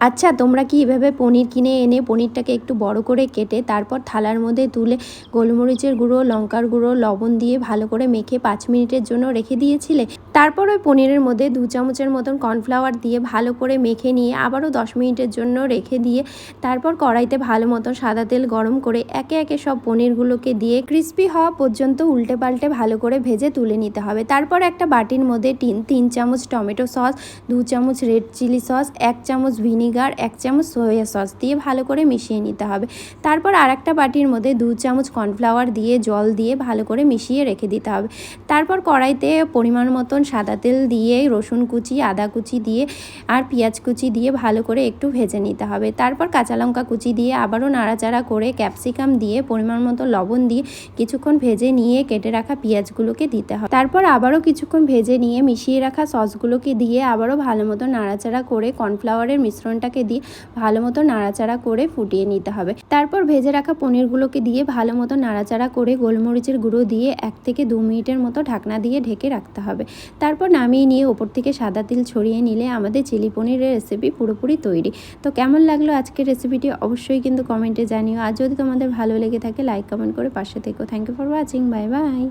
আচ্ছা, তোমরা কি এভাবে পনির কিনে এনে পনিরটাকে একটু বড় করে কেটে তারপর থালার মধ্যে তুলে গোলমরিচের গুঁড়ো, লঙ্কার গুঁড়ো, লবণ দিয়ে ভালো করে মেখে 5 মিনিটের জন্য রেখে দিয়েছিলে? তারপর ওই পনিরের মধ্যে 2 চামচের মতন কর্নফ্লাওয়ার দিয়ে ভালো করে মেখে নিয়ে আবারও 10 মিনিটের জন্য রেখে দিয়ে তারপর কড়াইতে ভালো মতন সাদা তেল গরম করে একে একে সব পনিরগুলোকে দিয়ে ক্রিস্পি হওয়া পর্যন্ত উল্টে পাল্টে ভালো করে ভেজে তুলে নিতে হবে। তারপর একটা বাটির মধ্যে 3 চামচ টমেটো সস, 2 চামচ রেড চিলি সস, 1 চামচ ভিনিগার, 1 চামচ সোয়া সস দিয়ে ভালো করে মিশিয়ে নিতে হবে। তারপর আরেকটা বাটির মধ্যে 2 চামচ কর্নফ্লাওয়ার দিয়ে জল দিয়ে ভালো করে মিশিয়ে রেখে দিতে হবে। তারপর কড়াইতে পরিমাণ মতন সাদা তেল দিয়ে রসুন কুচি, আদা কুচি দিয়ে আর পেঁয়াজ কুচি দিয়ে ভালো করে একটু ভেজে নিতে হবে। তারপর কাঁচা লঙ্কা কুচি দিয়ে আবারও নাড়াচাড়া করে ক্যাপসিকাম দিয়ে পরিমাণ মতো লবণ দিয়ে কিছুক্ষণ ভেজে নিয়ে কেটে রাখা পেঁয়াজগুলোকে দিতে হবে। তারপর আবারও কিছুক্ষণ ভেজে নিয়ে মিশিয়ে রাখা সসগুলোকে দিয়ে আবারও ভালো মতো নাড়াচাড়া করে কর্নফ্লাওয়ারের মিশ্রণটাকে দিয়ে ভালো মতো নাড়াচাড়া করে ফুটিয়ে নিতে হবে। তারপর ভেজে রাখা পনিরগুলোকে দিয়ে ভালো মতো নাড়াচাড়া করে গোলমরিচের গুঁড়ো দিয়ে 1 থেকে 2 মিনিটের মতো ঢাকনা দিয়ে ঢেকে রাখতে হবে। তারপর নামিয়ে নিয়ে ওপর থেকে সাদা তিল ছড়িয়ে নিলে আমাদের চিলি পনিরের রেসিপি পুরোপুরি তৈরি। তো কেমন লাগলো আজকের রেসিপিটি অবশ্যই কিন্তু কমেন্টে জানিও। আর যদি তোমাদের ভালো লেগে থাকে লাইক কমেন্ট করে পাশে থেকো। Thank you for watching. Bye by.